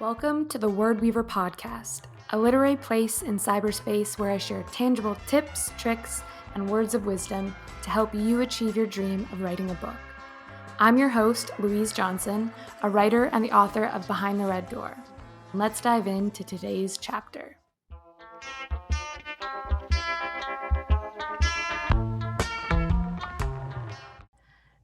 Welcome to the Word Weaver podcast, a literary place in cyberspace where I share tangible tips, tricks, and words of wisdom to help you achieve your dream of writing a book. I'm your host, Louise Johnson, a writer and the author of Behind the Red Door. Let's dive into today's chapter.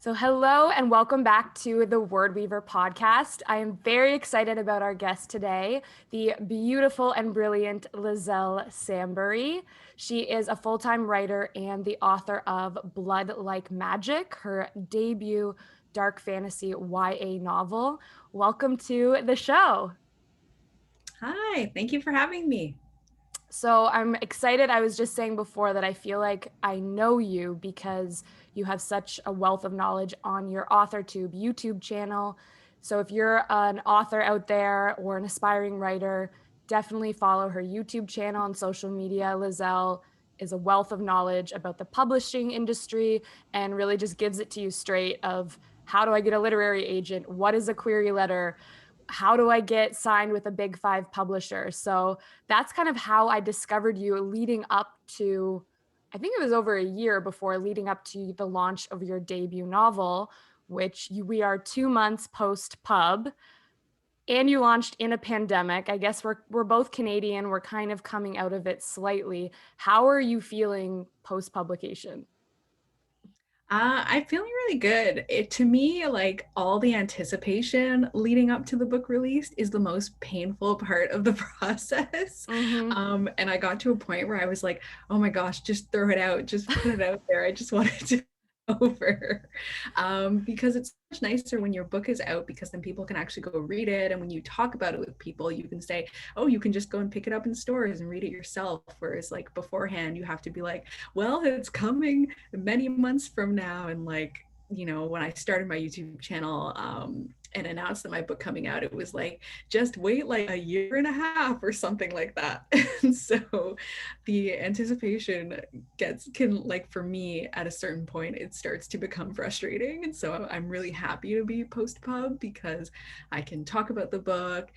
So hello and welcome back to the Word Weaver podcast. I am very excited about our guest today, the beautiful and brilliant Liselle Sambury. She is a full-time writer and the author of Blood Like Magic, her debut dark fantasy YA novel. Welcome to the show. Hi, thank you for having me. So I'm excited. I was just saying before that I feel like I know you because you have such a wealth of knowledge on your AuthorTube YouTube channel. So if you're an author out there or an aspiring writer, definitely follow her YouTube channel and social media. Liselle is a wealth of knowledge about the publishing industry and really just gives it to you straight of how do I get a literary agent? What is a query letter? How do I get signed with a big 5 publisher? So that's kind of how I discovered you leading up to, I think it was over a year before leading up to the launch of your debut novel, which we are 2 months post pub, and you launched in a pandemic. I guess we're both Canadian. We're kind of coming out of it slightly. How are you feeling post publication? I'm feeling really good. To me, like all the anticipation leading up to the book release is the most painful part of the process. And I got to a point where I was like, oh my gosh, just throw it out, just put it out there. I just wanted to over because it's much nicer when your book is out because then people can actually go read it, and when you talk about it with people you can say, oh, you can just go and pick it up in stores and read it yourself, whereas like beforehand you have to be like, well, it's coming many months from now. And like, you know, when I started my YouTube channel and announced that my book coming out, it was like, just wait like a year and a half or something like that. And so the anticipation can like, for me at a certain point it starts to become frustrating. And so I'm really happy to be post pub because I can talk about the book.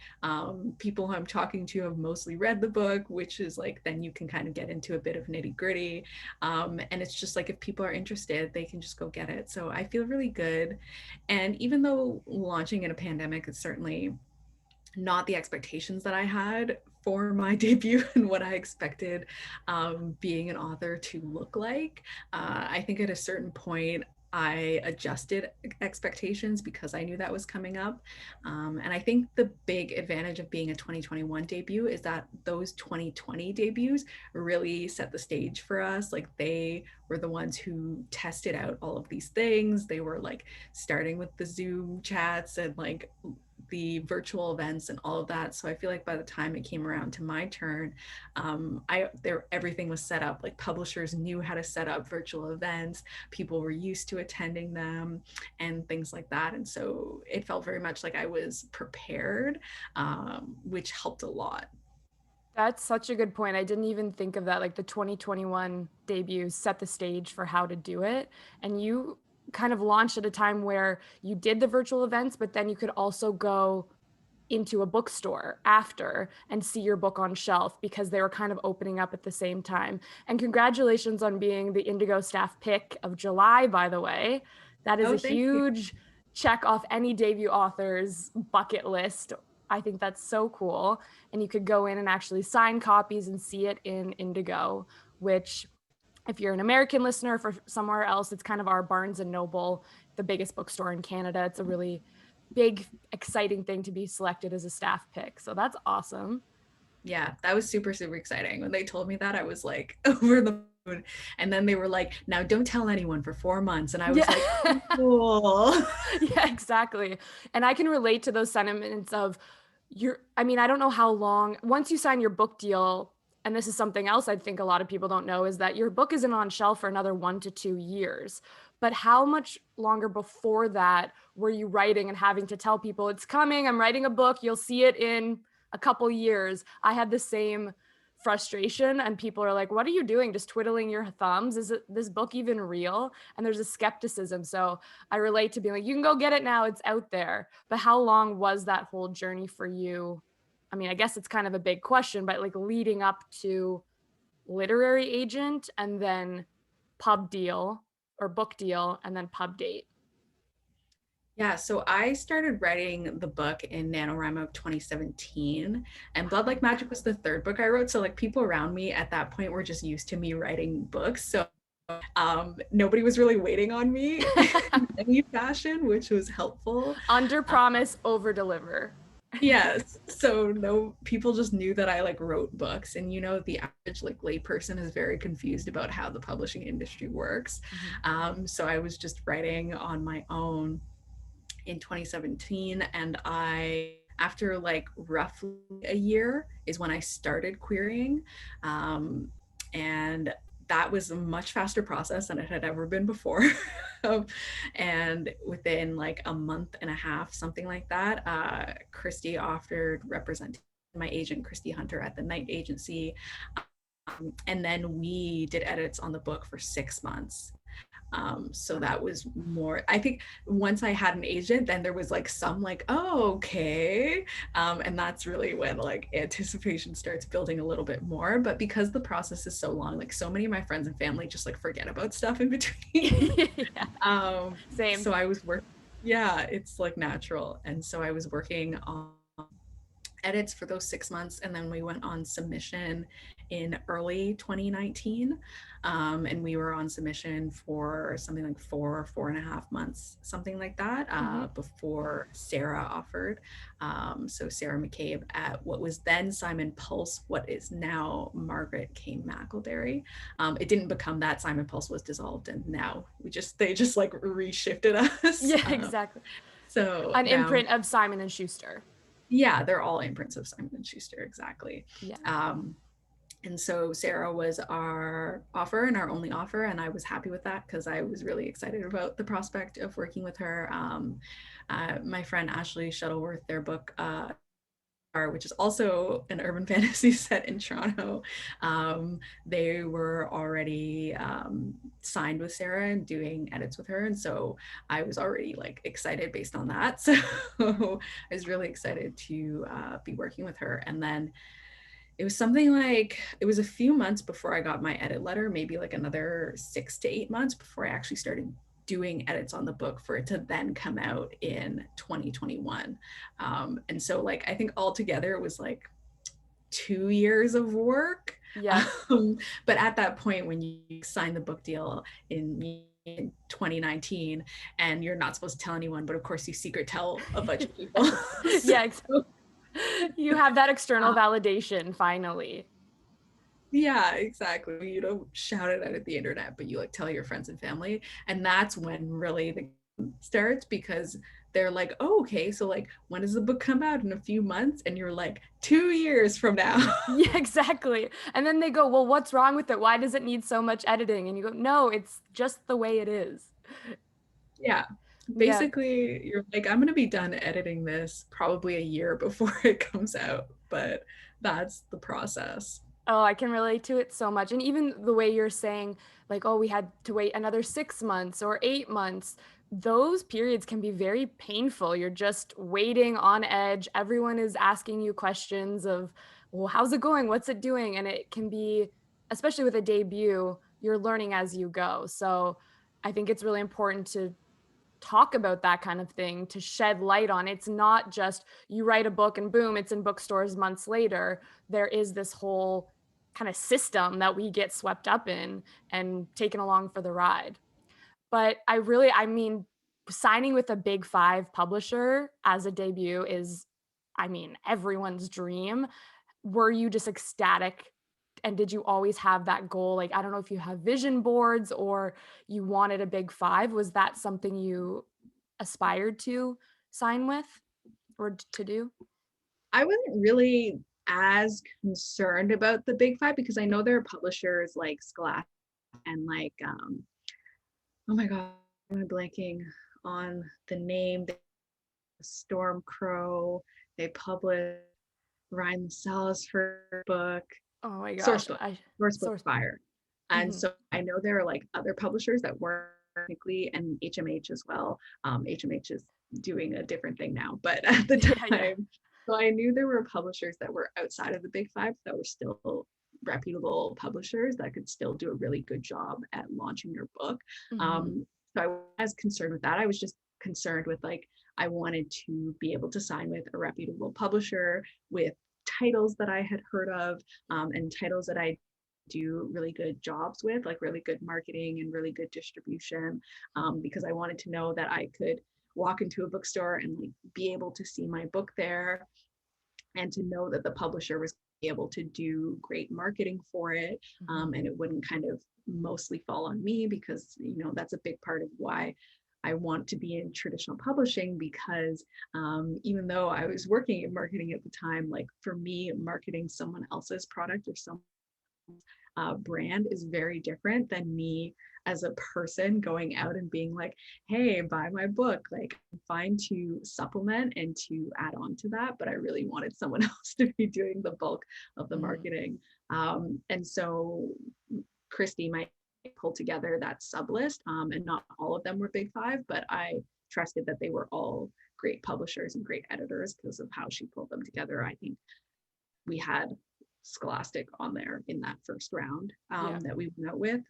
People who I'm talking to have mostly read the book, which is like, then you can kind of get into a bit of nitty gritty. And it's just like, if people are interested, they can just go get it. So I feel really good. And even though launching in a pandemic is certainly not the expectations that I had for my debut and what I expected being an author to look like, I think at a certain point I adjusted expectations because I knew that was coming up. And I think the big advantage of being a 2021 debut is that those 2020 debuts really set the stage for us. Like, they were the ones who tested out all of these things. They were like starting with the Zoom chats and like the virtual events and all of that. So I feel like by the time it came around to my turn, everything was set up. Like, publishers knew how to set up virtual events. People were used to attending them and things like that. And so it felt very much like I was prepared, which helped a lot. That's such a good point. I didn't even think of that. Like, the 2021 debuts set the stage for how to do it. And you kind of launched at a time where you did the virtual events, but then you could also go into a bookstore after and see your book on shelf because they were kind of opening up at the same time. And congratulations on being the Indigo staff pick of July, by the way. That is Oh, a thank you. huge check off any debut author's bucket list. I think that's so cool. And you could go in and actually sign copies and see it in Indigo, which, if you're an American listener for somewhere else, it's kind of our Barnes and Noble, the biggest bookstore in Canada. It's a really big, exciting thing to be selected as a staff pick. So that's awesome. Yeah, that was super, super exciting. When they told me that, I was like over the moon. And then they were like, now don't tell anyone for 4 months. And I was like, cool. Yeah, exactly. And I can relate to those sentiments of I don't know how long, once you sign your book deal, and this is something else I think a lot of people don't know, is that your book isn't on shelf for another 1 to 2 years. But how much longer before that were you writing and having to tell people, it's coming, I'm writing a book, you'll see it in a couple years? I had the same frustration, and people are like, what are you doing, just twiddling your thumbs? Is this book even real? And there's a skepticism. So I relate to being like, you can go get it now, it's out there. But how long was that whole journey for you? I mean, I guess it's kind of a big question, but like leading up to literary agent and then pub deal or book deal and then pub date. Yeah, so I started writing the book in NaNoWriMo of 2017, and Blood Like Magic was the third book I wrote. So like people around me at that point were just used to me writing books. So nobody was really waiting on me in any fashion, which was helpful. Under promise, over deliver. Yes. So no, people just knew that I like wrote books, and you know, the average like layperson is very confused about how the publishing industry works. So I was just writing on my own in 2017, and I, after like roughly a year is when I started querying, and that was a much faster process than it had ever been before. And within like a month and a half, something like that, Christy offered representing my agent Christy Hunter at the Night Agency, and then we did edits on the book for 6 months. So that was more, I think once I had an agent, then there was like some like, oh, okay. And that's really when like anticipation starts building a little bit more. But because the process is so long, like so many of my friends and family just like forget about stuff in between. Same. So I was working, yeah, it's like natural. And so I was working on edits for those 6 months, and then we went on submission in early 2019, and we were on submission for something like 4.5 months, something like that, before Sarah offered. So Sarah McCabe at what was then Simon Pulse, what is now Margaret Kane Mackelberry. It didn't become that. Simon Pulse was dissolved, and now they just like reshifted us. Yeah, exactly. So An now, imprint of Simon and Schuster. yeah, they're all imprints of Simon and Schuster, exactly. Yeah. And so Sarah was our offer and our only offer, and I was happy with that because I was really excited about the prospect of working with her. My friend Ashley Shuttleworth, their book, which is also an urban fantasy set in Toronto, they were already signed with Sarah and doing edits with her, and so I was already like excited based on that. So I was really excited to be working with her. And then it was something like, it was a few months before I got my edit letter, maybe like another 6 to 8 months before I actually started doing edits on the book for it to then come out in 2021. And so like, I think altogether it was like 2 years of work. Yeah. But at that point, when you sign the book deal in 2019, and you're not supposed to tell anyone, but of course you secret tell a bunch of people. Yeah, exactly. You have that external validation finally. Yeah, exactly. You don't shout it out at the internet, but you like tell your friends and family. And that's when really the starts, because they're like, oh, okay, so like when does the book come out? In a few months? And you're like, 2 years from now. Yeah, exactly. And then they go, well, what's wrong with it? Why does it need so much editing? And you go, no, it's just the way it is. Yeah. Yeah. Basically, you're like, I'm going to be done editing this probably a year before it comes out, but that's the process. Oh, I can relate to it so much. And even the way you're saying, like, oh, we had to wait another 6 months or 8 months, those periods can be very painful. You're just waiting on edge. Everyone is asking you questions of, well, how's it going? What's it doing? And it can be, especially with a debut, you're learning as you go. So I think it's really important to talk about that kind of thing, to shed light on. It's not just you write a book and boom, it's in bookstores months later. There is this whole kind of system that we get swept up in and taken along for the ride. But I mean, signing with a big five publisher as a debut is, I mean, everyone's dream. Were you just ecstatic? And did you always have that goal? Like, I don't know if you have vision boards or you wanted a big five. Was that something you aspired to sign with or to do? I wasn't really as concerned about the big five because I know there are publishers like Scholastic and like, oh my God, I'm blanking on the name. Storm Crow. They published Ryan Liselles for a book. Oh my Source gosh. book, I source book source book. buyer. And Mhm. so I know there are like other publishers that work technically, and HMH as well. HMH is doing a different thing now, but at the Yeah, yeah. time, so I knew there were publishers that were outside of the big five that were still reputable publishers that could still do a really good job at launching your book. Mhm. So I was concerned with that. I was just concerned with like, I wanted to be able to sign with a reputable publisher with titles that I had heard of, and titles that I do really good jobs with, like really good marketing and really good distribution, because I wanted to know that I could walk into a bookstore and like be able to see my book there, and to know that the publisher was able to do great marketing for it, Mhm. and it wouldn't kind of mostly fall on me, because that's a big part of why I want to be in traditional publishing, because even though I was working in marketing at the time, like for me, marketing someone else's product or some brand is very different than me as a person going out and being like, hey, buy my book. Like, I'm fine to supplement and to add on to that, but I really wanted someone else to be doing the bulk of the Mhm. marketing. And so Christy might pull together that sub list, and not all of them were big five, but I trusted that they were all great publishers and great editors because of how she pulled them together. I think we had Scholastic on there in that first round, Yeah. that we went out with.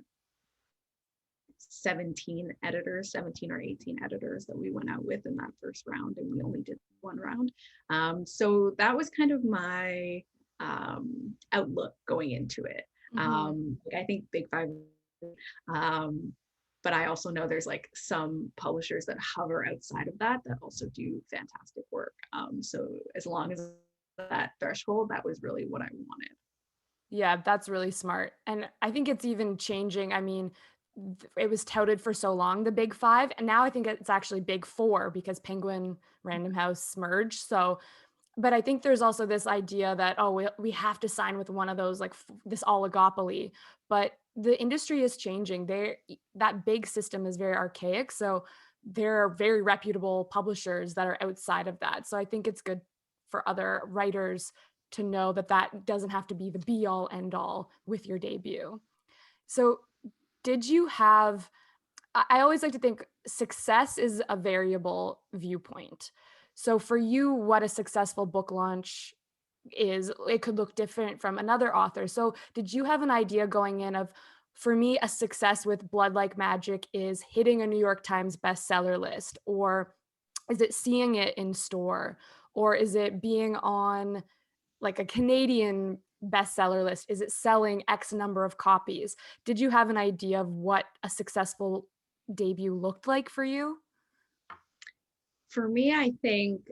17 editors, 17 or 18 editors that we went out with in that first round, and we only did one round. So that was kind of my outlook going into it. Mhm. I think Big Five, um, but I also know there's like some publishers that hover outside of that that also do fantastic work. So as long as that threshold, that was really what I wanted. Yeah, that's really smart. And I think it's even changing. I mean, it was touted for so long, the big five. And now I think it's actually big four because Penguin Random House merged. So, but I think there's also this idea that, oh, we have to sign with one of those, like this oligopoly. But the industry is changing. That big system is very archaic. So there are very reputable publishers that are outside of that. So I think it's good for other writers to know that that doesn't have to be the be all end all with your debut. So, did you have, I always like to think success is a variable viewpoint. So, for you, what a successful book launch is, it could look different from another author. So, did you have an idea going in of, for me, a success with Blood Like Magic is hitting a New York Times bestseller list, or is it seeing it in store, or is it being on like a Canadian bestseller list? Is it selling X number of copies? Did you have an idea of what a successful debut looked like for you? For me, I think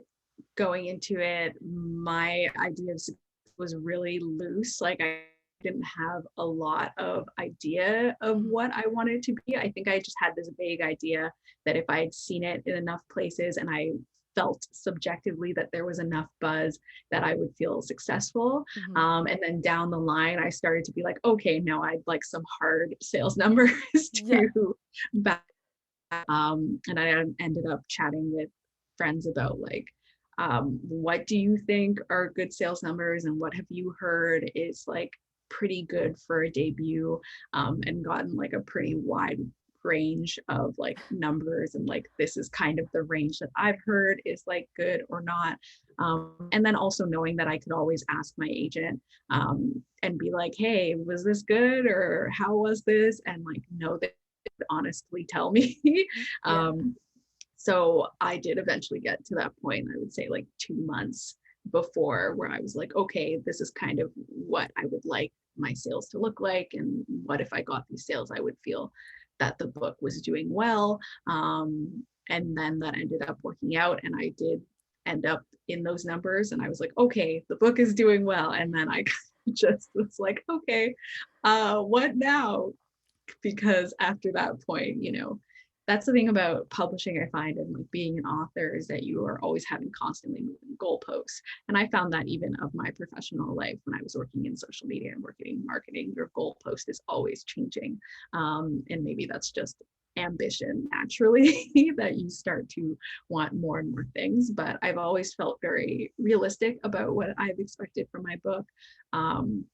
going into it, my idea of success was really loose. Like I didn't have a lot of idea of Mhm. what I wanted to be. I think I just had this vague idea that if I had seen it in enough places and I felt subjectively that there was enough buzz, that I would feel successful. Mhm. And then down the line, I started to be like, okay, no, I'd like some hard sales numbers Yeah. to back. And I ended up chatting with friends about like, what do you think are good sales numbers and what have you heard is like pretty good for a debut, and gotten like a pretty wide range of like numbers, and like this is kind of the range that I've heard is like good or not. And then also knowing that I could always ask my agent, and be like, hey, was this good or how was this, and like know that honestly tell me. Yeah. um, so I did eventually get to that point, I would say like 2 months before, where I was like, okay, this is kind of what I would like my sales to look like. And what if I got these sales, I would feel that the book was doing well. And then that ended up working out. And I did end up in those numbers. And I was like, okay, the book is doing well. And then I just was like, okay, what now? Because after that point, that's the thing about publishing, I find, and like being an author, is that you are always having constantly moving goalposts. And I found that even of my professional life when I was working in social media and working in marketing, your goalpost is always changing. And maybe that's just ambition naturally that you start to want more and more things. But I've always felt very realistic about what I've expected from my book. Um,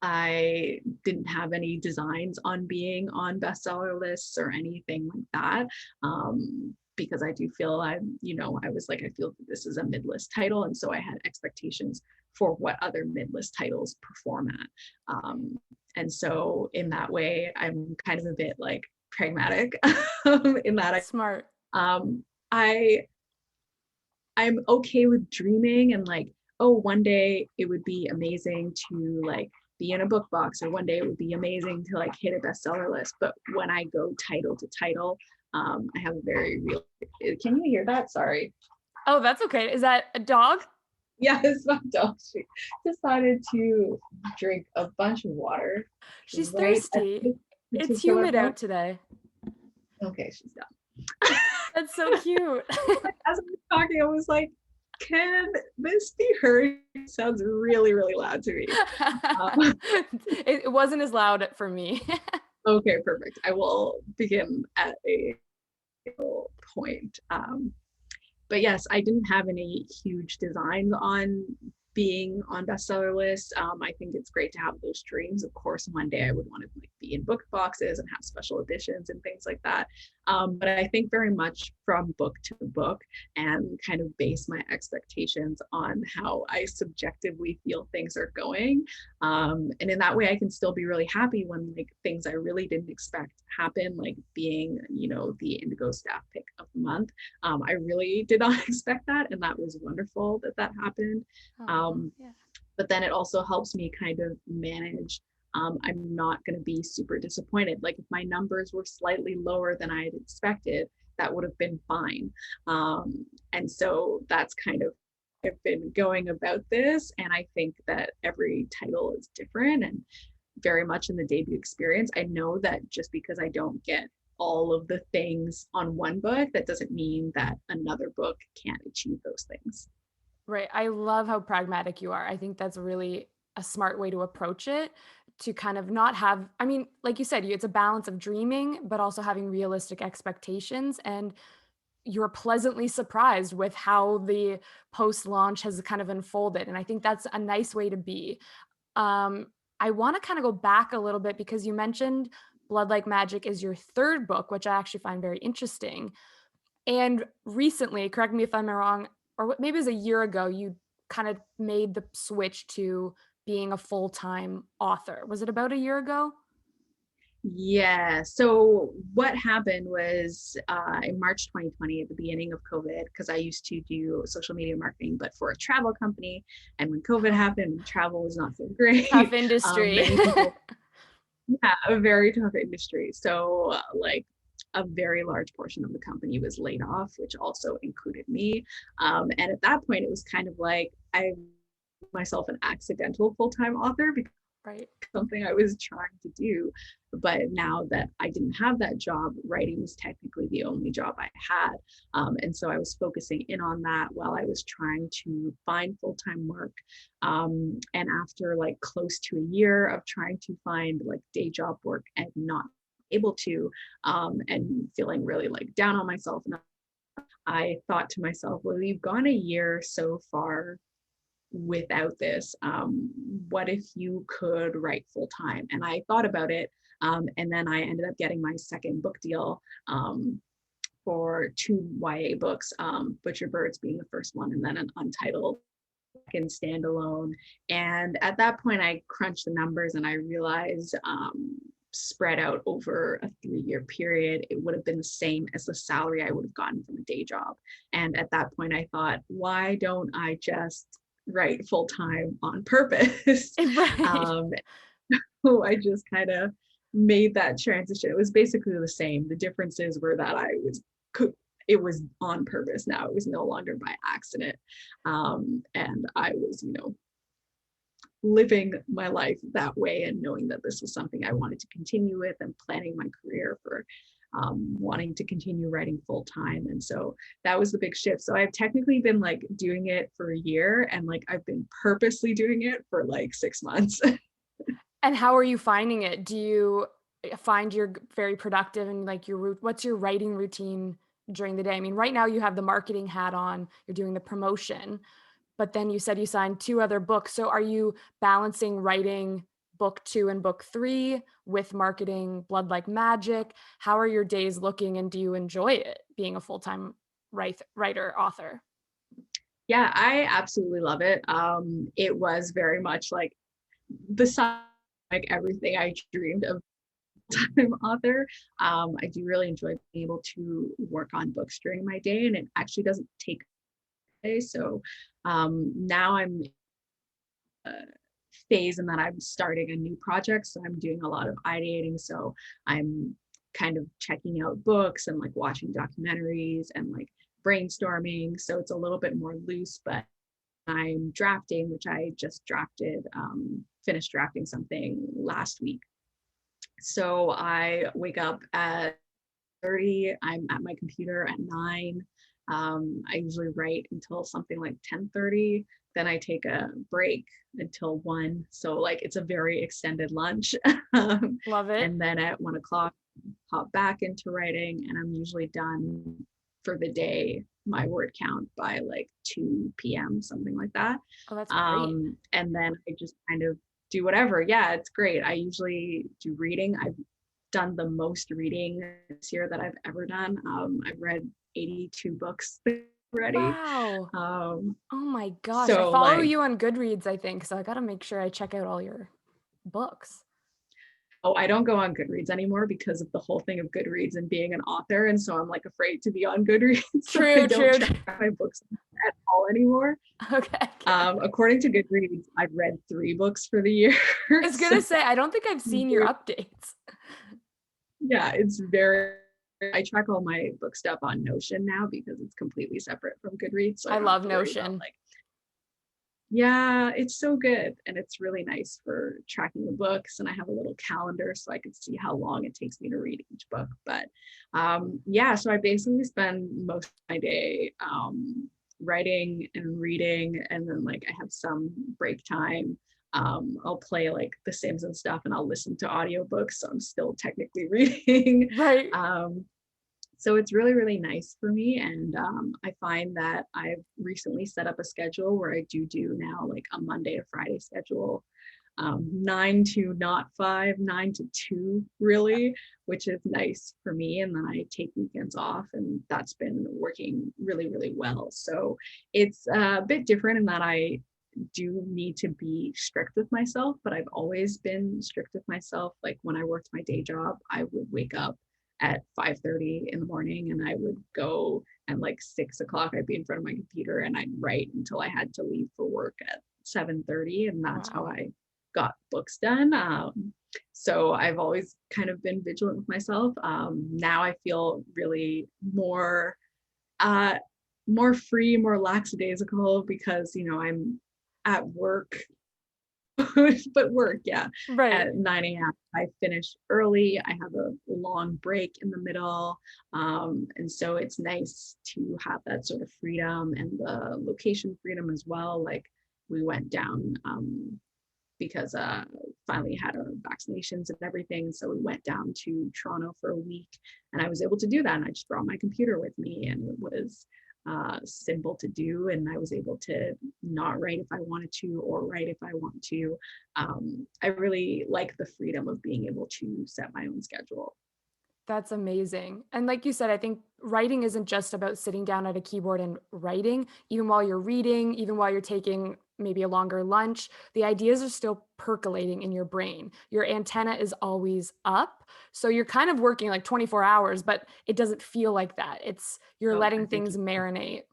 I didn't have any designs on being on bestseller lists or anything like that. Because I do feel I was like, I feel that this is a mid-list title. And so I had expectations for what other mid-list titles perform at. And so in that way, I'm kind of a bit like pragmatic in that Smart. um, I I'm okay with dreaming and like, oh, one day it would be amazing to like be in a book box, or one day it would be amazing to like hit a bestseller list. But when I go title to title, I have a very real. Can you hear that? Sorry. Oh, that's okay. Is that a dog? Yeah, it's my dog. She decided to drink a bunch of water She's right at thirsty. this It's particular humid moment. out today. Okay, she's done. That's so cute. As I was talking, I was like, can this be heard? It sounds really, really loud to me. Um, It wasn't as loud for me. okay, perfect. I will begin at a point. But yes, I didn't have any huge designs on being on bestseller lists. I think it's great to have those dreams. Of course, one day I would want to like be in book boxes and have special editions and things like that. But I think very much from book to book, and kind of base my expectations on how I subjectively feel things are going. And in that way, I can still be really happy when like things I really didn't expect happen, like being, the Indigo staff pick of the month. I really did not expect that, and that was wonderful that that happened. Oh, Um, yeah. but then it also helps me kind of manage. I'm not going to be super disappointed. Like if my numbers were slightly lower than I had expected, that would have been fine. And so that's kind of I've been going about this, and I think that every title is different and very much in the debut experience. I know that just because I don't get all of the things on one book, that doesn't mean that another book can't achieve those things. Right. I love how pragmatic you are. I think that's really a smart way to approach it, to kind of not have, I mean, like you said, it's a balance of dreaming, but also having realistic expectations. And you're pleasantly surprised with how the post launch has kind of unfolded. And I think that's a nice way to be. Um, I want to kind of go back a little bit because you mentioned Blood Like Magic is your third book, which I actually find very interesting. And recently, correct me if I'm wrong, or maybe it was a year ago, you kind of made the switch to being a full-time author. Was it about a year ago? Yeah. So what happened was in March 2020, at the beginning of COVID, because I used to do social media marketing, but for a travel company. And when COVID happened, travel was not so Tough great. industry. Many people, yeah, a very tough industry. So like a very large portion of the company was laid off, which also included me. And at that point, it was kind of like I myself an accidental full-time author because Right. something I was trying to do. But now that I didn't have that job, writing was technically the only job I had. And so I was focusing in on that while I was trying to find full time work. And after like close to a year of trying to find like day job work and not able to, and feeling really like down on myself, and I thought to myself, well, you've gone a year so far without this. What if you could write full time? And I thought about it. And then I ended up getting my second book deal for two YA books, Butcher Birds being the first one, and then an untitled second standalone. And at that point, I crunched the numbers and I realized spread out over a 3-year period, it would have been the same as the salary I would have gotten from a day job. And at that point, I thought, why don't I just write full time on purpose? Right. um, so I just kind of made that transition. It was basically the same. The differences were that it was on purpose now. It was no longer by accident. And I was, living my life that way and knowing that this was something I wanted to continue with and planning my career for wanting to continue writing full time. And so that was the big shift. So I've technically been like doing it for a year, and like I've been purposely doing it for like 6 months. And how are you finding it? Do you find you're very productive and like what's your writing routine during the day? I mean, right now you have the marketing hat on, you're doing the promotion, but then you said you signed two other books. So are you balancing writing book 2 and book 3 with marketing Blood Like Magic. How are your days looking, and do you enjoy it being a full-time writer, author? Yeah, I absolutely love it. It was very much like, besides like everything I dreamed of time author, I do really enjoy being able to work on books during my day, and it actually doesn't take a day. So now I'm phase and that I'm starting a new project. So I'm doing a lot of ideating. So I'm kind of checking out books and like watching documentaries and like brainstorming. So it's a little bit more loose, but I'm drafting, which I just drafted, finished drafting something last week. So I wake up at 30, I'm at my computer at 9. I usually write until something like 10:30. Then I take a break until 1. So like it's a very extended lunch. Love it. And then at 1 o'clock, hop back into writing, and I'm usually done for the day, my word count by like 2 p.m., something like that. Oh, that's great. And then I just kind of do whatever. Yeah, it's great. I usually do reading. I've done the most reading this year that I've ever done. I've read 82 books already. Wow. Um, Oh my gosh. I so follow like, you on Goodreads, I think, so I gotta make sure I check out all your books. oh, I don't go on Goodreads anymore because of the whole thing of Goodreads and being an author. And so I'm like afraid to be on Goodreads. So I True, don't true. track my books at all anymore. Okay. According to Goodreads, I've read 3 books for the year. I was So gonna say, I don't think I've seen your updates. yeah, it's very, I track all my book stuff on Notion now because it's completely separate from Goodreads. So I I don't have love to worry about Notion. like, yeah, it's so good. And it's really nice for tracking the books. And I have a little calendar so I can see how long it takes me to read each book. But yeah, so I basically spend most of my day writing and reading. And then like I have some break time. I'll play like The Sims and stuff, and I'll listen to audiobooks. So I'm still technically reading. Right. So it's really, really nice for me. And I find that I've recently set up a schedule where I do now like a Monday to Friday schedule, 9 to not 5, 9 to 2, really, which is nice for me. And then I take weekends off, and that's been working really, really well. So it's a bit different in that I do need to be strict with myself, but I've always been strict with myself. Like when I worked my day job, I would wake up at 5:30 in the morning, and I would go, and like 6 o'clock I'd be in front of my computer and I'd write until I had to leave for work at 7:30, and that's how Wow. I got books done. So I've always kind of been vigilant with myself. Now I feel really uh, more free, more lackadaisical because I'm at work. But work, yeah. Right. At 9 a.m. I finish early. I have a long break in the middle. And so it's nice to have that sort of freedom and the location freedom as well. Like we went down because finally had our vaccinations and everything. So we went down to Toronto for a week, and I was able to do that. And I just brought my computer with me, and it was simple to do. And I was able to not write if I wanted to, or write if I want to. I really like the freedom of being able to set my own schedule. That's amazing. And like you said, I think writing isn't just about sitting down at a keyboard and writing, even while you're reading, even while you're taking maybe a longer lunch, the ideas are still percolating in your brain. Your antenna is always up. So you're kind of working like 24 hours, but it doesn't feel like that. It's you're Oh, I letting think things you, marinate.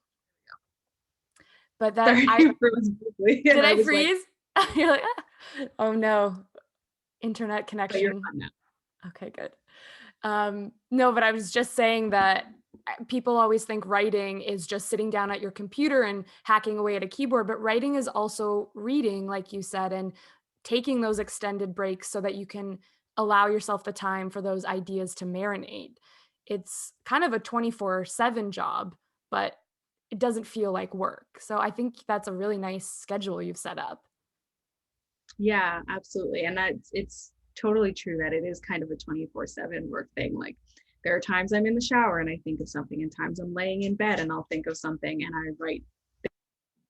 But that sorry, I you froze briefly, did and I I was like, freeze? You're like, "Ah." Oh no, internet but you're connection. fine now. Okay, good. No, but I was just saying that people always think writing is just sitting down at your computer and hacking away at a keyboard, but writing is also reading, like you said, and taking those extended breaks so that you can allow yourself the time for those ideas to marinate. It's kind of a 24/7 job, but it doesn't feel like work. So I think that's a really nice schedule you've set up. Yeah, absolutely. And that's it's totally true that it is kind of a 24/7 work thing. Like there are times I'm in the shower and I think of something, and times I'm laying in bed and I'll think of something and I write.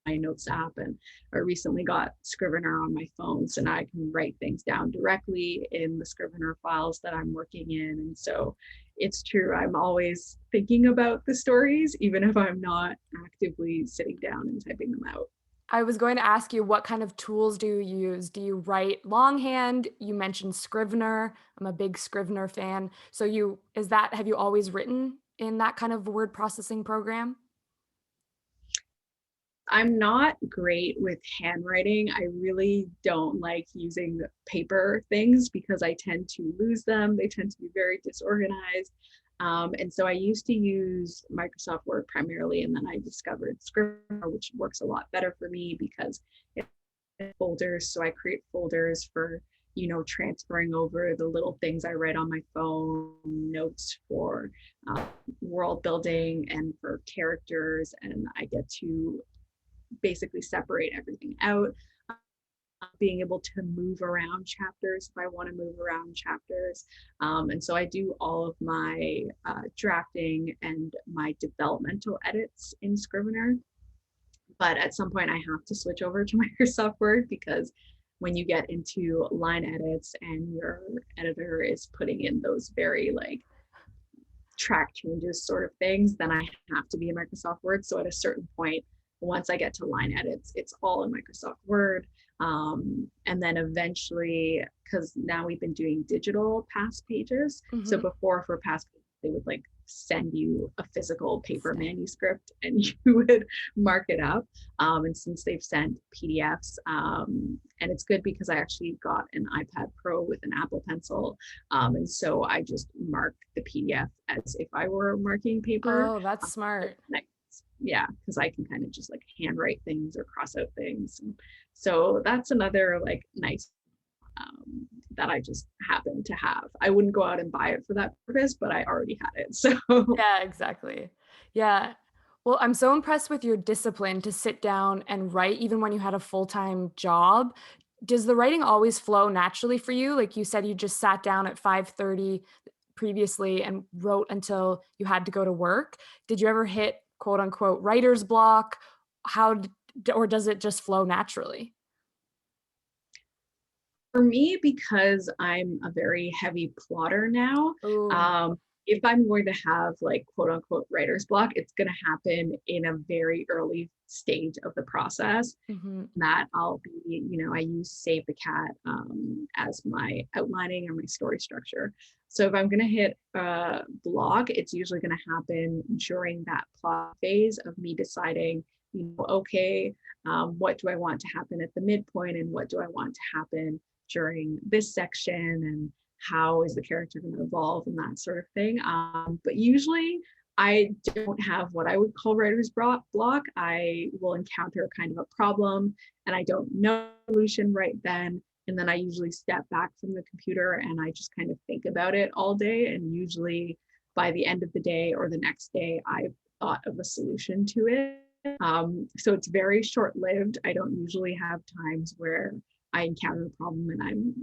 my notes app, and I recently got Scrivener on my phone, so now I can write things down directly in the Scrivener files that I'm working in. And so it's true, I'm always thinking about the stories, even if I'm not actively sitting down and typing them out. I was going to ask you, what kind of tools do you use? Do you write longhand? You mentioned Scrivener. I'm a big Scrivener fan. So have you always written in that kind of word processing program? I'm not great with handwriting. I really don't like using paper things because I tend to lose them. They tend to be very disorganized. And so I used to use Microsoft Word primarily, and then I discovered Scrivener, which works a lot better for me because it's folders. So I create folders for, transferring over the little things I write on my phone, notes for world building and for characters, and I get to basically separate everything out. Being able to move around chapters if I want to move around chapters. And so I do all of my drafting and my developmental edits in Scrivener. But at some point I have to switch over to Microsoft Word, because when you get into line edits and your editor is putting in those very like track changes sort of things, then I have to be in Microsoft Word. So at a certain point, once I get to line edits, it's all in Microsoft Word. And then eventually, because now we've been doing digital past pages. Mm-hmm. So before, for past pages, they would like send you a physical paper manuscript and you would mark it up. And since they've sent PDFs, and it's good because I actually got an iPad Pro with an Apple Pencil. And so I just mark the PDF as if I were marking paper. Oh, that's smart. Yeah, because I can kind of just like handwrite things or cross out things. And so that's another like nice that I just happen to have. I wouldn't go out and buy it for that purpose, but I already had it. So Yeah, exactly. Yeah. Well, I'm so impressed with your discipline to sit down and write, even when you had a full-time job. Does the writing always flow naturally for you? Like you said, you just sat down at 5:30 previously and wrote until you had to go to work. Did you ever hit quote unquote writer's block? Or does it just flow naturally? for me, because I'm a very heavy plotter now, Oh, if I'm going to have like quote unquote writer's block, it's going to happen in a very early stage of the process. mm-hmm. That I'll be, I use Save the Cat as my outlining or my story structure. So if I'm going to hit a block, it's usually going to happen during that plot phase of me deciding, okay, what do I want to happen at the midpoint and what do I want to happen during this section, and how is the character going to evolve and that sort of thing. But usually I don't have what I would call writer's block. I will encounter kind of a problem and I don't know the solution right then. And then I usually step back from the computer and I just kind of think about it all day. And usually by the end of the day or the next day, I've thought of a solution to it. So it's very short lived. I don't usually have times where I encounter a problem and I'm,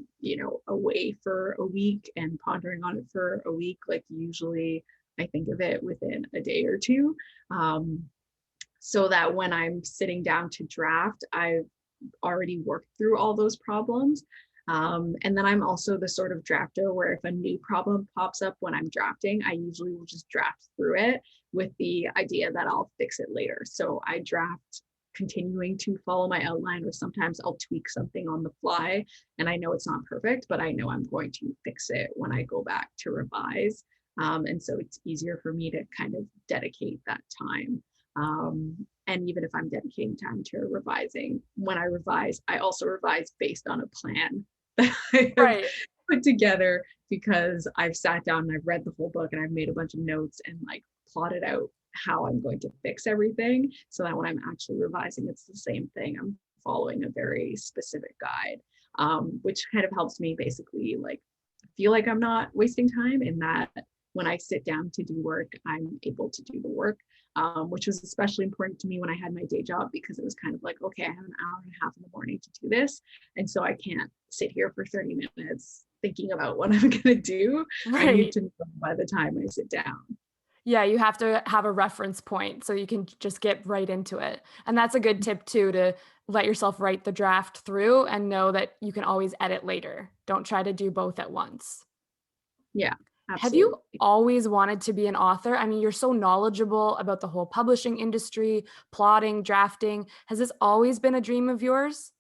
away for a week and pondering on it for a week. Like usually I think of it within a day or two. So that when I'm sitting down to draft, I've already worked through all those problems. And then I'm also the sort of drafter where if a new problem pops up when I'm drafting, I usually will just draft through it with the idea that I'll fix it later. So I draft continuing to follow my outline, or sometimes I'll tweak something on the fly and I know it's not perfect, but I know I'm going to fix it when I go back to revise. And so it's easier for me to kind of dedicate that time. And even if I'm dedicating time to revising, when I revise, I also revise based on a plan that I have right. put together, because I've sat down and I've read the whole book and I've made a bunch of notes and like plotted out how I'm going to fix everything, so that when I'm actually revising, it's the same thing. I'm following a very specific guide, which kind of helps me basically like feel like I'm not wasting time, in that when I sit down to do work, I'm able to do the work, which was especially important to me when I had my day job, because it was kind of like, okay, I have an hour and a half in the morning to do this. And so I can't sit here for 30 minutes thinking about what I'm going to do. I need Right. to know by the time I sit down. Yeah, you have to have a reference point so you can just get right into it. And that's a good tip too, to let yourself write the draft through and know that you can always edit later. Don't try to do both at once. Yeah, Have you absolutely. always wanted to be an author? I mean, you're so knowledgeable about the whole publishing industry, plotting, drafting. Has this always been a dream of yours?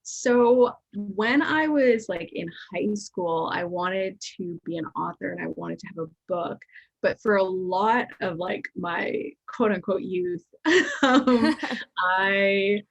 So when I was like in high school, I wanted to be an author and I wanted to have a book. But for a lot of like my quote unquote youth, um, I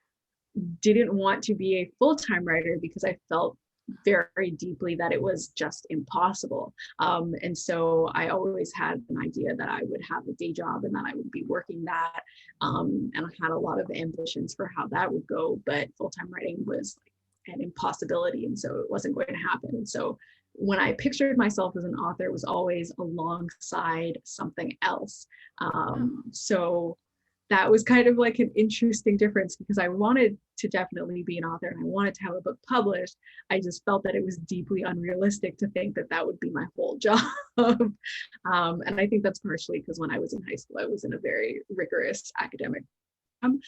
didn't want to be a full-time writer because I felt very deeply that it was just impossible. And so I always had an idea that I would have a day job and that I would be working that. And I had a lot of ambitions for how that would go, but full-time writing was like an impossibility. And so it wasn't going to happen. And so when I pictured myself as an author, it was always alongside something else. Oh, So that was kind of like an interesting difference because I wanted to definitely be an author and I wanted to have a book published. I just felt that it was deeply unrealistic to think that that would be my whole job. And I think that's partially because when I was in high school, I was in a very rigorous academic program.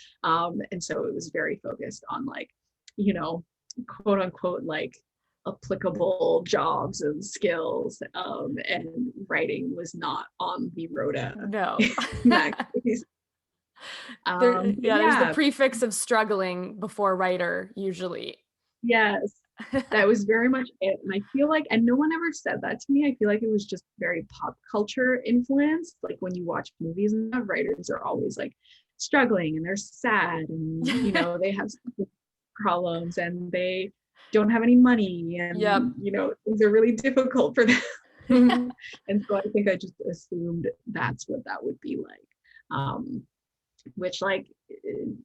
And so it was very focused on like, you know, quote unquote, like applicable jobs and skills. And writing was not on the rota no. in that case. But There's the yeah, prefix of struggling before writer, usually. yes, that was very much it. And I feel like, and no one ever said that to me. I feel like it was just very pop culture influenced. Like when you watch movies and stuff, writers are always like struggling and they're sad and, you know, they have problems and they don't have any money Yep. and, you know, things are really difficult for them. And so I think I just assumed that's what that would be like. Which like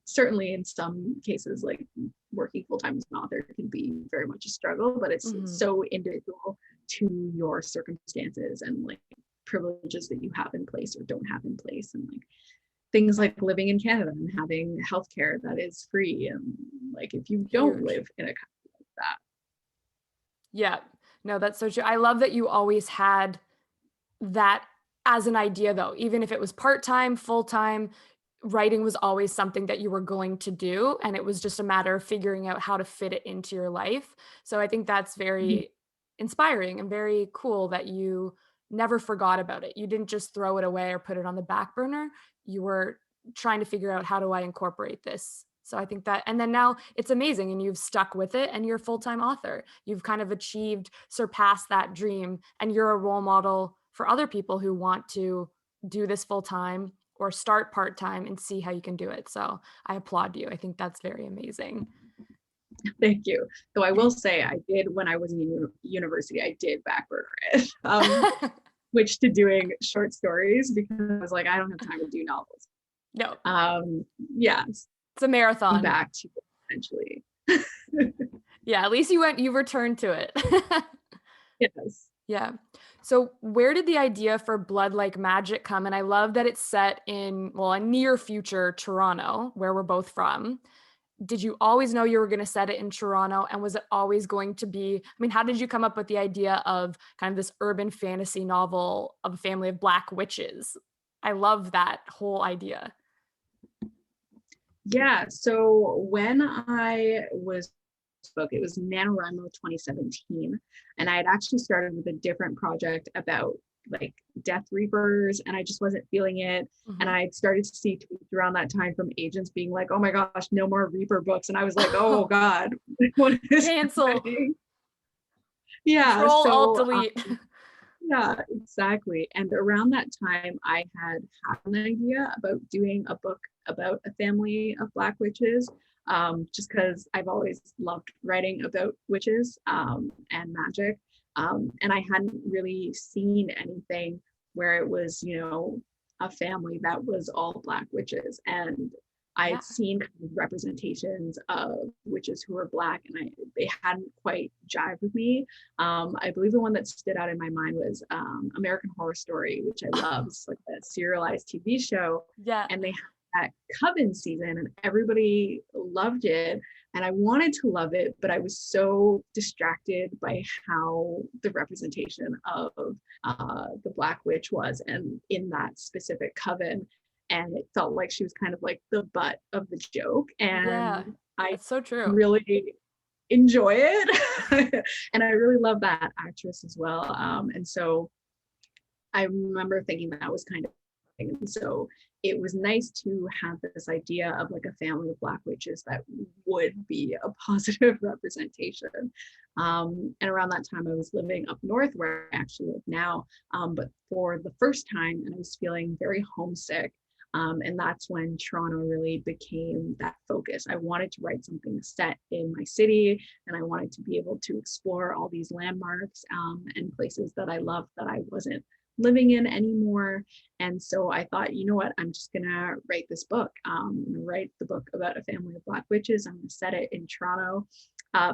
certainly in some cases like working full-time as an author can be very much a struggle, but it's Mhm. so individual to your circumstances and like privileges that you have in place or don't have in place, and like things like living in Canada and having healthcare that is free, and like if you don't Huge. live in a country like that. Yeah. No, that's so true. I love that you always had that as an idea, though, even if it was part time, full time, writing was always something that you were going to do. And it was just a matter of figuring out how to fit it into your life. So I think that's very inspiring and very cool that you never forgot about it. You didn't just throw it away or put it on the back burner. You were trying to figure out, how do I incorporate this? So I think that, and then now it's amazing and you've stuck with it and you're a full time author. You've kind of achieved, surpassed that dream, and you're a role model for other people who want to do this full time or start part time and see how you can do it. So I applaud you. I think that's very amazing. Thank you. Though I will say I did when I was in university, I did backburner it. Switched to doing short stories because I was like, I don't have time to do novels. No, Um, yeah, it's a marathon. back to eventually. Yeah, at least you returned to it. Yes. Yeah. So where did the idea for Blood Like Magic come? And I love that it's set in, well, a near future Toronto, where we're both from. Did you always know you were going to set it in Toronto? And was it always going to be, I mean, how did you come up with the idea of kind of this urban fantasy novel of a family of Black witches? I love that whole idea. Yeah. So when I was book, it was NaNoWriMo 2017. And I had actually started with a different project about like Death Reapers, and I just wasn't feeling it. And Mhm. I started to see tweets around that time from agents being like, oh my gosh, no more Reaper books. And I was like, oh God, what is Cancel. happening? Yeah. Control Alt So Delete. yeah, exactly. And around that time, I had an idea about doing a book about a family of Black witches, just because I've always loved writing about witches and magic. And I hadn't really seen anything where it was, you know, a family that was all Black witches. And I Yeah. had seen kind of representations of witches who were Black, and they hadn't quite jived with me. I believe the one that stood out in my mind was American Horror Story, which I love. It's like a serialized TV show, Yeah. and they had that Coven season, and everybody loved it. and I wanted to love it, but I was so distracted by how the representation of the Black Witch was, and in that specific coven. And it felt like she was kind of like the butt of the joke. Yeah, And I that's so true. really enjoy it. And I really love that actress as well. And so I remember thinking that was kind of, and so it was nice to have this idea of like a family of Black witches that would be a positive representation. And around that time, I was living up north where I actually live now, but for the first time, and I was feeling very homesick. And that's when Toronto really became that focus. I wanted to write something set in my city, and I wanted to be able to explore all these landmarks and places that I loved that I wasn't living in anymore. And so I thought, you know what, I'm just gonna write this book. I'm gonna write the book about a family of Black witches. I'm gonna set it in Toronto.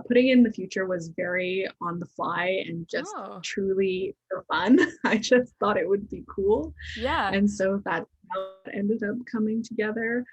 Putting in the future was very on the fly and just Oh, truly for fun. I just thought it would be cool. yeah. And so that's how it ended up coming together.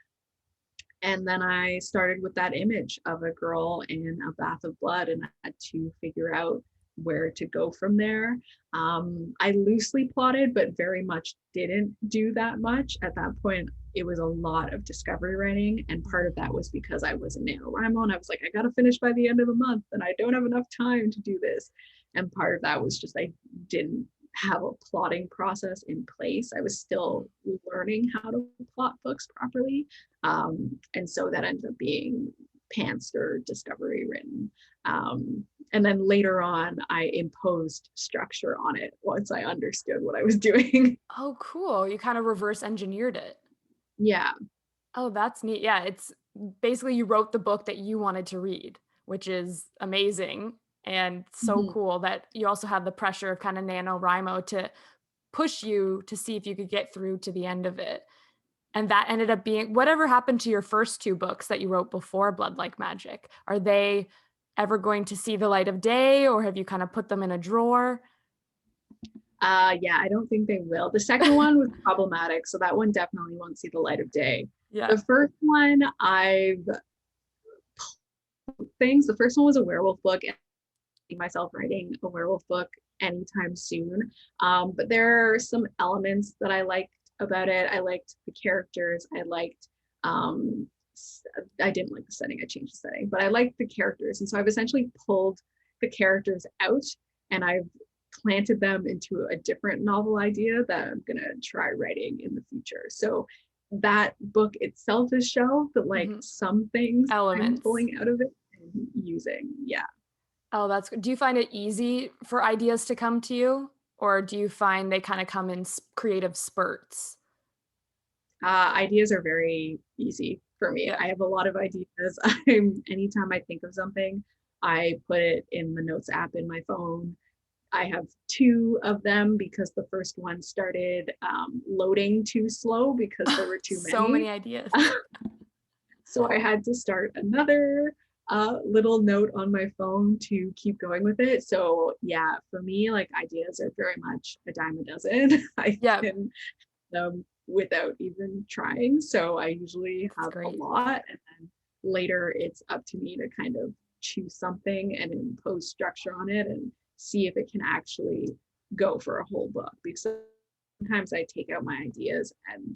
And then I started with that image of a girl in a bath of blood, and I had to figure out where to go from there. I loosely plotted, but very much didn't do that much. At that point, it was a lot of discovery writing. And part of that was because I was a NaNoWriMo and I was like, I got to finish by the end of the month and I don't have enough time to do this. And part of that was just I didn't have a plotting process in place. I was still learning how to plot books properly. And so that ended up being pantser discovery written. And then later on, I imposed structure on it once I understood what I was doing. Oh, cool. You kind of reverse engineered it. Yeah. Oh, that's neat. Yeah, it's basically you wrote the book that you wanted to read, which is amazing and so Mhm. cool that you also have the pressure of kind of NaNoWriMo to push you to see if you could get through to the end of it. And that ended up being whatever happened to your first two books that you wrote before Blood Like Magic. Are they ever going to see the light of day, or have you kind of put them in a drawer? Yeah, I don't think they will. The second one was problematic, so that one definitely won't see the light of day. Yeah. The first one, the first one was a werewolf book, and I see myself writing a werewolf book anytime soon. But there are some elements that I liked about it. I liked the characters. Um, I didn't like the setting. I changed the setting, but I liked the characters. And so I've essentially pulled the characters out and I've planted them into a different novel idea that I'm going to try writing in the future. So that book itself is shelved, but like Mhm. some things I'm Elements. pulling out of it and using. Yeah. Oh, that's good. Do you find it easy for ideas to come to you, or do you find they kind of come in creative spurts? Ideas are very easy for me. Yeah. I have a lot of ideas. Anytime I think of something, I put it in the notes app in my phone. I have two of them because the first one started loading too slow because there were too So many. many ideas. So I had to start another little note on my phone to keep going with it. So yeah, for me, like ideas are very much a dime a dozen. I Yeah, can them without even trying. So I usually that's have a great. lot, and then later it's up to me to kind of choose something and impose structure on it and see if it can actually go for a whole book. Because sometimes I take out my ideas and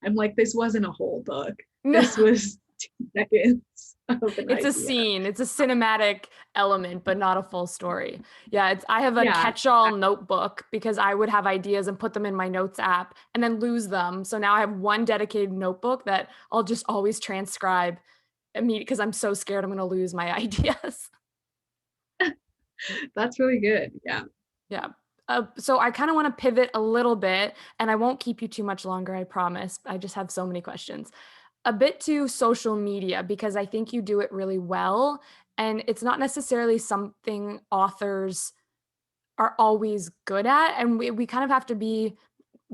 I'm like, this wasn't a whole book. No, This was 2 seconds of an it's a idea. scene. It's a cinematic element, but not a full story. Yeah, it's I have a Yeah. catch-all notebook because I would have ideas and put them in my notes app and then lose them. So now I have one dedicated notebook that I'll just always transcribe immediately because I'm so scared I'm going to lose my ideas. That's really good. Yeah. Yeah. So I kind of want to pivot a little bit, and I won't keep you too much longer, I promise. I just have so many questions. A bit to social media, because I think you do it really well. And it's not necessarily something authors are always good at. And we kind of have to be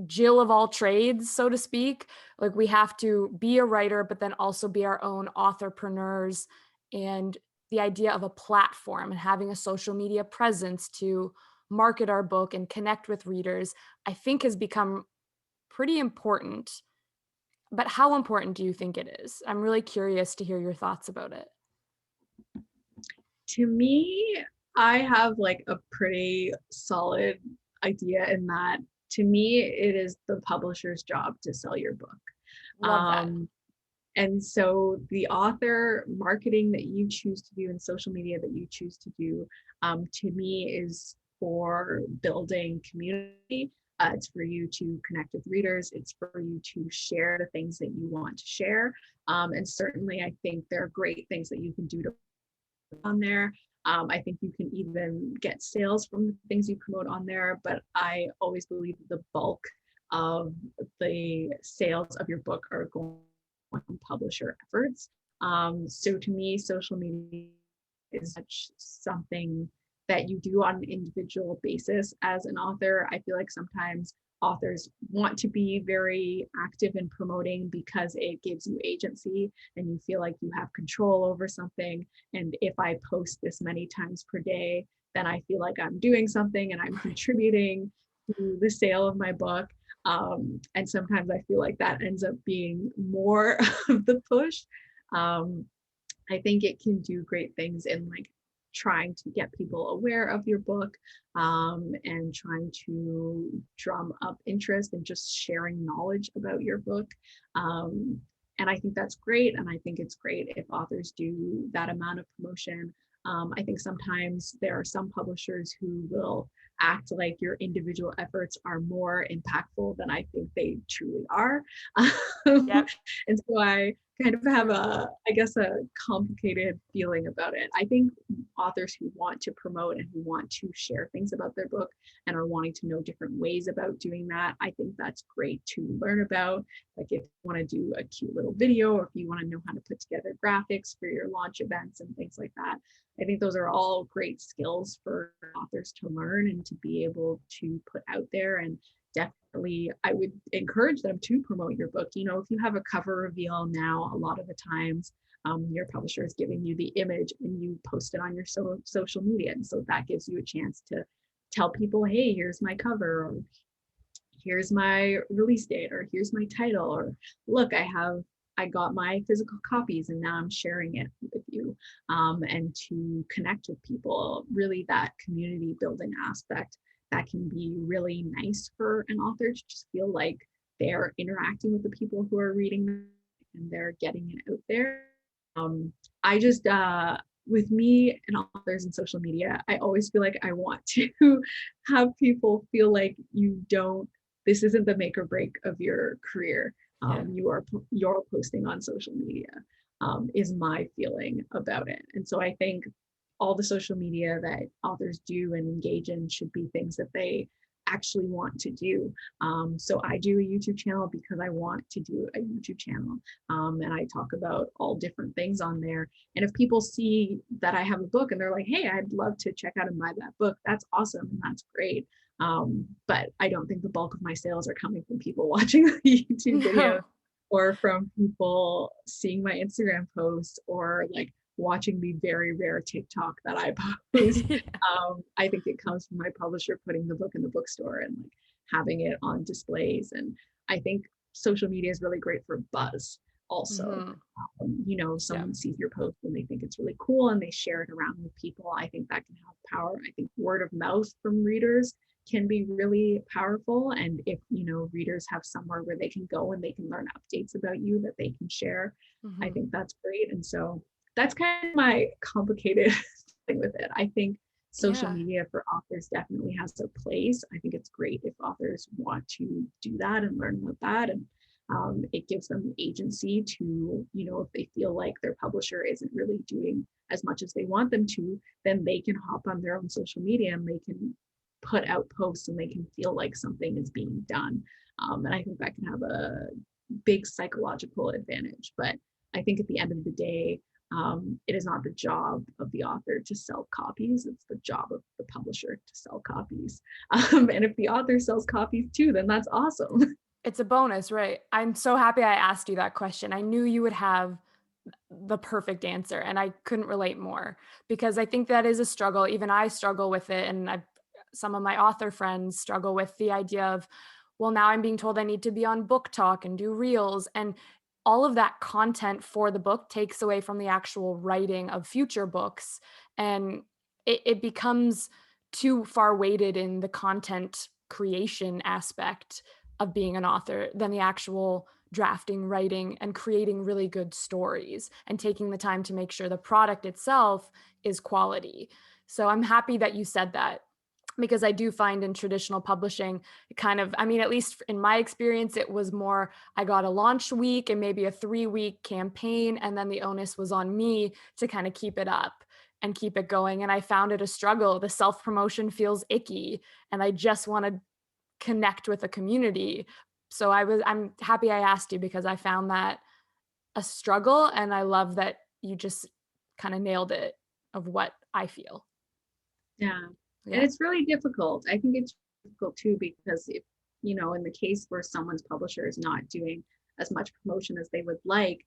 Jill of all trades, so to speak. Like we have to be a writer, but then also be our own authorpreneurs. And the idea of a platform and having a social media presence to market our book and connect with readers, I think has become pretty important. But how important do you think it is? I'm really curious to hear your thoughts about it. To me, I have like a pretty solid idea in that to me, it is the publisher's job to sell your book. Love that. Um, and so the author marketing that you choose to do and social media that you choose to do, to me, is for building community. It's for you to connect with readers. It's for you to share the things that you want to share. And certainly, I think there are great things that you can do to on there. I think you can even get sales from the things you promote on there, but I always believe the bulk of the sales of your book are going on publisher efforts. So to me, social media is such something that you do on an individual basis as an author. I feel like sometimes authors want to be very active in promoting because it gives you agency and you feel like you have control over something. And if I post this many times per day, then I feel like I'm doing something and I'm contributing to the sale of my book. And sometimes I feel like that ends up being more of the push. Um, I think it can do great things in like trying to get people aware of your book, and trying to drum up interest and just sharing knowledge about your book. Um, and I think that's great. And I think it's great if authors do that amount of promotion. I think sometimes there are some publishers who will act like your individual efforts are more impactful than I think they truly are. Yep. And so I kind of have I guess, a complicated feeling about it. I think authors who want to promote and who want to share things about their book and are wanting to know different ways about doing that, I think that's great to learn about. Like if you want to do a cute little video, or if you want to know how to put together graphics for your launch events and things like that, I think those are all great skills for authors to learn and to be able to put out there. And definitely, I would encourage them to promote your book. You know, if you have a cover reveal now, a lot of the times your publisher is giving you the image and you post it on your social media. And so that gives you a chance to tell people, hey, here's my cover, or here's my release date, or here's my title, or look, I got my physical copies and now I'm sharing it with you. And to connect with people, really that community building aspect, that can be really nice for an author to just feel like they're interacting with the people who are reading and they're getting it out there. I just with me and authors and social media, I always feel like I want to have people feel like this isn't the make or break of your career. Yeah. You're posting on social media, is my feeling about it. And so I think all the social media that authors do and engage in should be things that they actually want to do. So I do a YouTube channel because I want to do a YouTube channel. And I talk about all different things on there. And if people see that I have a book and they're like, hey, I'd love to check out and buy that book, that's awesome and that's great. But I don't think the bulk of my sales are coming from people watching the YouTube video, No. or from people seeing my Instagram posts, or like watching the very rare TikTok that I post. Yeah. I think it comes from my publisher putting the book in the bookstore and like having it on displays. And I think social media is really great for buzz also. Mm-hmm. You know, Yeah. someone sees your post and they think it's really cool and they share it around with people. I think that can have power. I think word of mouth from readers can be really powerful. And if, you know, readers have somewhere where they can go and they can learn updates about you that they can share, I Mm-hmm. think that's great. And so that's kind of my complicated thing with it. I think social Yeah. media for authors definitely has a place. I think it's great if authors want to do that and learn about that. And it gives them agency to, you know, if they feel like their publisher isn't really doing as much as they want them to, then they can hop on their own social media and they can put out posts and they can feel like something is being done. And I think that can have a big psychological advantage. But I think at the end of the day, it is not the job of the author to sell copies. It's the job of the publisher to sell copies. And if the author sells copies too, then that's awesome. It's a bonus, right? I'm so happy I asked you that question. I knew you would have the perfect answer and I couldn't relate more because I think that is a struggle. Even I struggle with it. And some of my author friends struggle with the idea of, well, now I'm being told I need to be on Book Talk and do reels. And all of that content for the book takes away from the actual writing of future books. And it becomes too far weighted in the content creation aspect of being an author than the actual drafting, writing, and creating really good stories and taking the time to make sure the product itself is quality. So I'm happy that you said that, because I do find in traditional publishing, kind of, I mean, at least in my experience, it was more, I got a launch week and maybe a 3-week campaign, and then the onus was on me to kind of keep it up and keep it going. And I found it a struggle. The self promotion feels icky, and I just want to connect with a community. So I'm happy I asked you, because I found that a struggle, and I love that you just kind of nailed it of what I feel. Yeah. And Yeah. it's really difficult. I think it's difficult too, because if, in the case where someone's publisher is not doing as much promotion as they would like,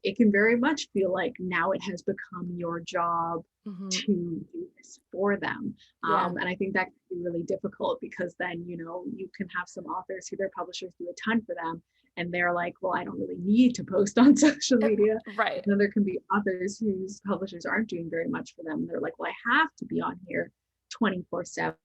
it can very much feel like now it has become your job Hmm. to do this for them. Yeah. And I think that can be really difficult, because then, you can have some authors who their publishers do a ton for them, and they're like, well, I don't really need to post on social media. And Right. then there can be authors whose publishers aren't doing very much for them. They're like, well, I have to be on here 24/7.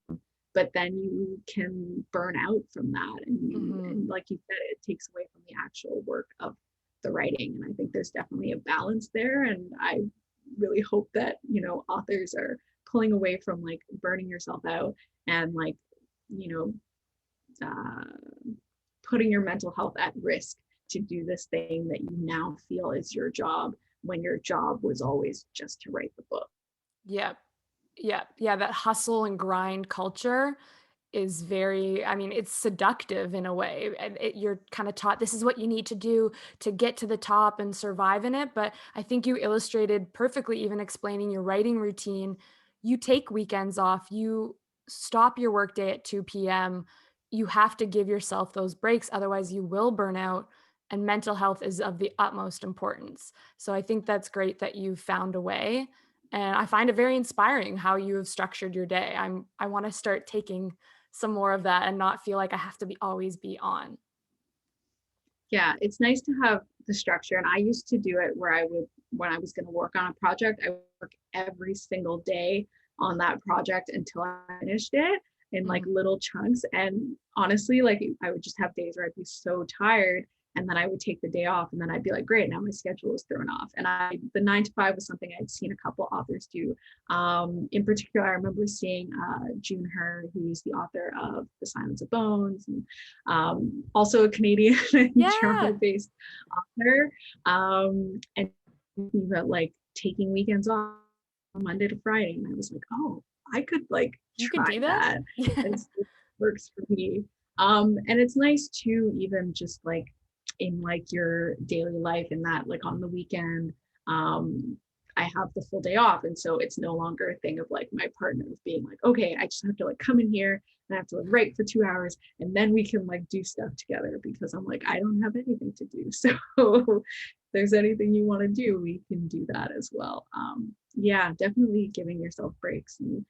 But then you can burn out from that. Hmm. And like you said, it takes away from the actual work of the writing. And I think there's definitely a balance there. And I really hope that, authors are pulling away from like burning yourself out, and like, you know, uh, putting your mental health at risk to do this thing that you now feel is your job, when your job was always just to write the book. Yeah. Yeah. Yeah. That hustle and grind culture is very, I mean, it's seductive in a way. And you're kind of taught this is what you need to do to get to the top and survive in it. But I think you illustrated perfectly, even explaining your writing routine. You take weekends off, you stop your workday at 2 p.m. You have to give yourself those breaks. Otherwise, you will burn out. And mental health is of the utmost importance. So I think that's great that you found a way. And I find it very inspiring how you have structured your day. I want to start taking some more of that and not feel like I have to be always be on. Yeah, it's nice to have the structure. And I used to do it where I would, when I was going to work on a project, I would work every single day on that project until I finished it in like Mhm. little chunks. And honestly, like I would just have days where I'd be so tired, and then I would take the day off, and then I'd be like, great, now my schedule is thrown off. And the 9 to 5 was something I'd seen a couple authors do. In particular, I remember seeing June Her, who's the author of The Silence of Bones, and also a Canadian Yeah. Toronto-based author, and about like taking weekends off Monday to Friday, and I was like, oh, I could like You could try do that? that and see if it works for me. And it's nice to even just like in like your daily life, in that like on the weekend, um, I have the full day off, and so it's no longer a thing of like my partner being like, okay, I just have to like come in here and I have to like write for 2 hours, and then we can like do stuff together, because I'm like, I don't have anything to do. So if there's anything you want to do, we can do that as well. Yeah, definitely giving yourself breaks. And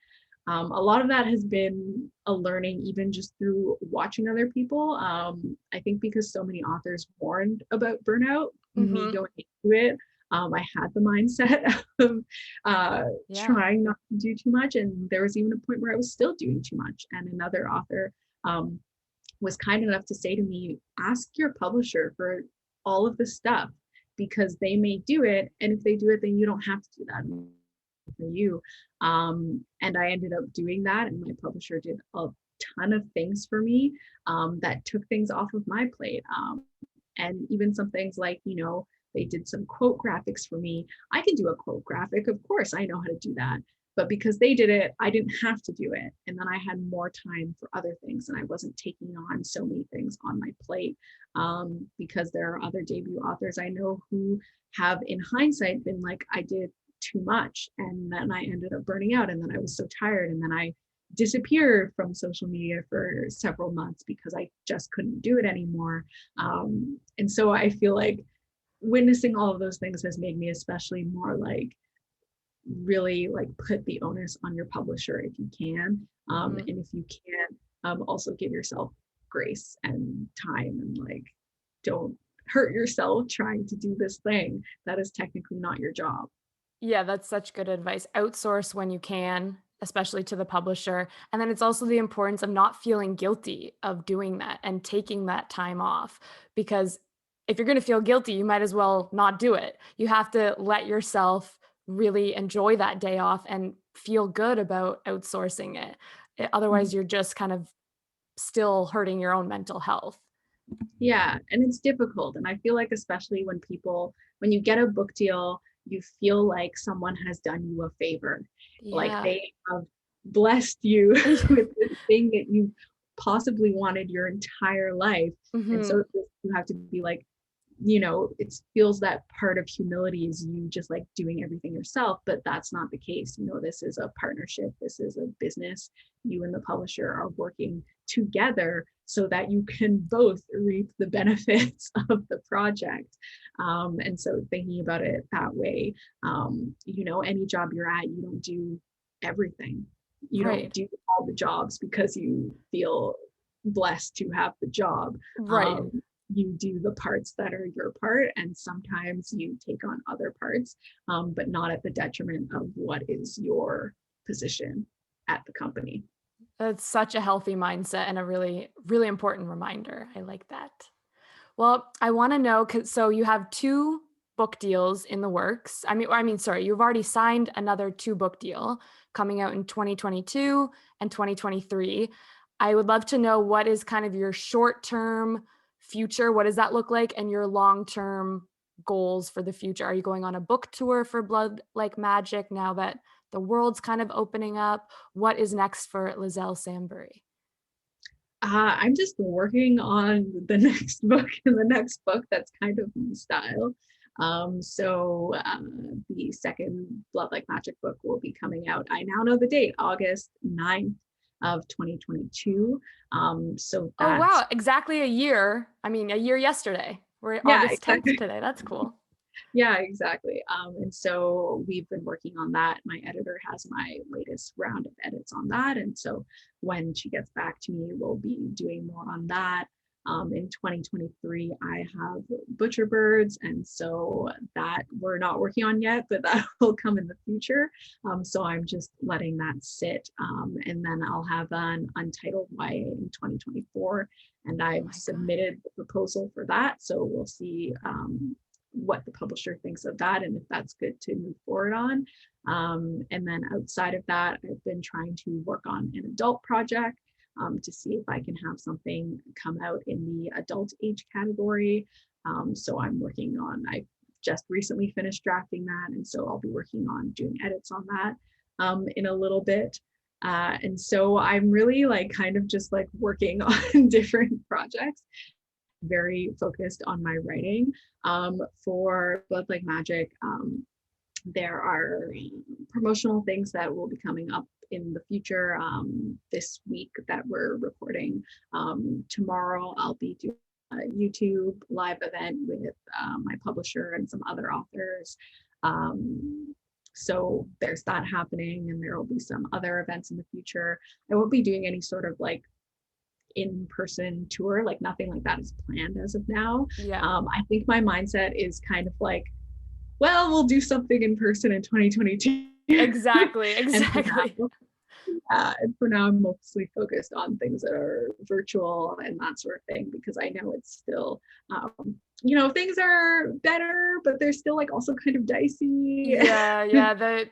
a lot of that has been a learning, even just through watching other people. I think because so many authors warned about burnout, me Mhm. going into it, I had the mindset of Yeah. trying not to do too much. And there was even a point where I was still doing too much. And another author um, was kind enough to say to me, ask your publisher for all of this stuff, because they may do it. And if they do it, then you don't have to do that for you. And I ended up doing that, and my publisher did a ton of things for me, that took things off of my plate. And even some things like, they did some quote graphics for me. I can do a quote graphic, of course, I know how to do that. But because they did it, I didn't have to do it. And then I had more time for other things, and I wasn't taking on so many things on my plate. Because there are other debut authors I know who have, in hindsight, been like, I did too much. And then I ended up burning out. And then I was so tired. And then I disappeared from social media for several months because I just couldn't do it anymore. And so I feel like witnessing all of those things has made me especially more like really like put the onus on your publisher if you can. Mhm. And if you can, also give yourself grace and time, and like don't hurt yourself trying to do this thing that is technically not your job. Yeah, that's such good advice. Outsource when you can, especially to the publisher. And then it's also the importance of not feeling guilty of doing that and taking that time off. Because if you're going to feel guilty, you might as well not do it. You have to let yourself really enjoy that day off and feel good about outsourcing it. Otherwise, you're just kind of still hurting your own mental health. Yeah, and it's difficult. And I feel like, especially when you get a book deal, you feel like someone has done you a favor. Like Yeah. they have blessed you with this thing that you possibly wanted your entire life. And Hmm. so you have to be like, it feels that part of humility is you just like doing everything yourself, but that's not the case. This is a partnership, this is a business. You and the publisher are working together so that you can both reap the benefits of the project. And so thinking about it that way, any job you're at, you don't do everything. You don't Right. do all the jobs because you feel blessed to have the job. Right. You do the parts that are your part, and sometimes you take on other parts, but not at the detriment of what is your position at the company. That's such a healthy mindset and a really, really important reminder. I like that. Well, I want to know, so you have two book deals in the works. Sorry, you've already signed another two book deal coming out in 2022 and 2023. I would love to know what is kind of your short-term future. What does that look like? And your long-term goals for the future. Are you going on a book tour for Blood Like Magic now that the world's kind of opening up? What is next for Liselle Sambury? I'm just working on the next book and the next book that's kind of my style. The second Blood Like Magic book will be coming out. I now know the date, August 9th of 2022. So Oh, that's, wow. Exactly a year. I mean, a year yesterday. We're yeah, August 10th exactly. today. That's cool. Yeah, exactly. And so we've been working on that. My editor has my latest round of edits on that. And so when she gets back to me, we'll be doing more on that. In 2023, I have Butcher Birds, and so that we're not working on yet, but that will come in the future. So I'm just letting that sit. And then I'll have an Untitled YA in 2024, and Oh I've my God. submitted the proposal for that. So we'll see what the publisher thinks of that and if that's good to move forward on. And then outside of that, I've been trying to work on an adult project to see if I can have something come out in the adult age category. So I just recently finished drafting that. And so I'll be working on doing edits on that in a little bit. And so I'm really like kind of just like working on different projects, very focused on my writing. For Blood Like Magic, there are promotional things that will be coming up in the future. This week that we're recording, tomorrow I'll be doing a YouTube live event with my publisher and some other authors. So there's that happening, and there will be some other events in the future. I won't be doing any sort of like in-person tour, like nothing like that is planned as of now. Yeah. I think my mindset is kind of like, well, we'll do something in person in 2022. Exactly. and Exactly. for now, I'm mostly focused on things that are virtual and that sort of thing, because I know it's still, things are better, but they're still like also kind of dicey. Yeah. Yeah. The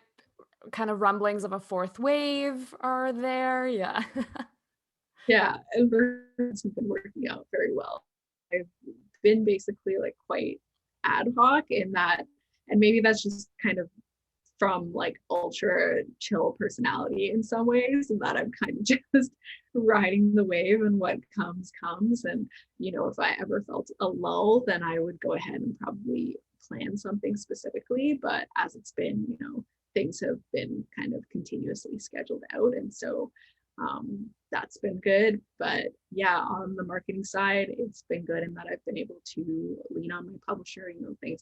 kind of rumblings of a fourth wave are there. Yeah. Yeah, and birds have been working out very well. I've been basically like quite ad hoc in that, and maybe that's just kind of from like ultra chill personality in some ways, and that I'm kind of just riding the wave, and what comes. And if I ever felt a lull, then I would go ahead and probably plan something specifically. But as it's been, things have been kind of continuously scheduled out, and so that's been good. But yeah, on the marketing side, it's been good in that I've been able to lean on my publisher. Things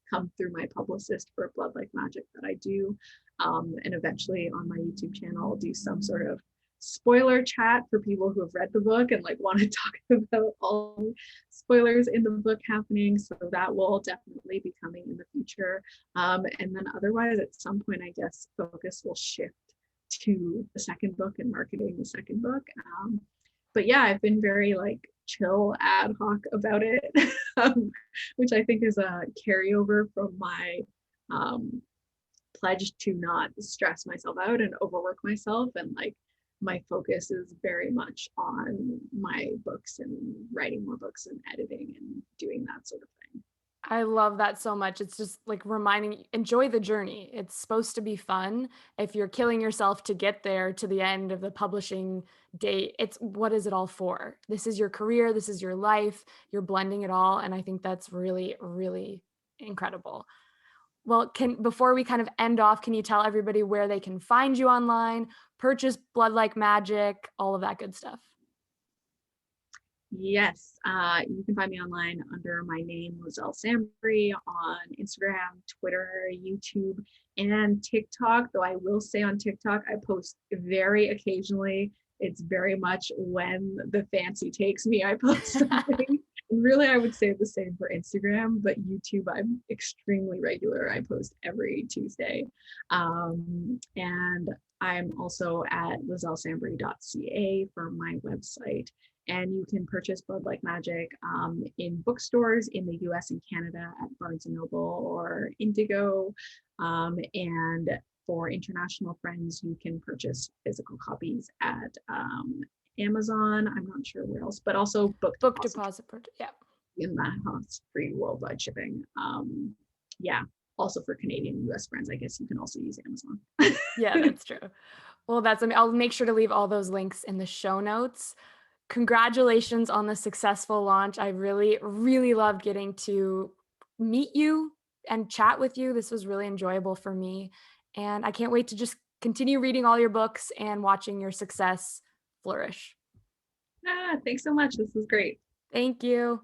come through my publicist for Blood Like Magic that I do. And eventually on my YouTube channel, I'll do some sort of spoiler chat for people who have read the book and like want to talk about all spoilers in the book happening. So that will definitely be coming in the future. And then otherwise, at some point, I guess focus will shift to the second book and marketing the second book. But yeah, I've been very like chill ad hoc about it, which I think is a carryover from my pledge to not stress myself out and overwork myself. And like my focus is very much on my books and writing more books and editing and doing that sort of thing. I love that so much. It's just like reminding, enjoy the journey. It's supposed to be fun. If you're killing yourself to get there to the end of the publishing date, it's what is it all for? This is your career, this is your life, you're blending it all. And I think that's really, really incredible. Well, before we kind of end off, can you tell everybody where they can find you online, purchase Blood Like Magic, all of that good stuff? Yes, you can find me online under my name, Liselle Sambury, on Instagram, Twitter, YouTube, and TikTok. Though I will say on TikTok, I post very occasionally. It's very much when the fancy takes me, I post something. And really, I would say the same for Instagram, but YouTube, I'm extremely regular. I post every Tuesday. And I'm also at lisellesambury.ca for my website. And you can purchase Blood Like Magic in bookstores in the US and Canada at Barnes & Noble or Indigo. And for international friends, you can purchase physical copies at Amazon. I'm not sure where else, but also Book deposit, yeah. In that has free worldwide shipping. Yeah, also for Canadian and US friends, I guess you can also use Amazon. Yeah, that's true. Well, I'll make sure to leave all those links in the show notes. Congratulations on the successful launch. I really, really loved getting to meet you and chat with you. This was really enjoyable for me. And I can't wait to just continue reading all your books and watching your success flourish. Thanks so much. This was great. Thank you.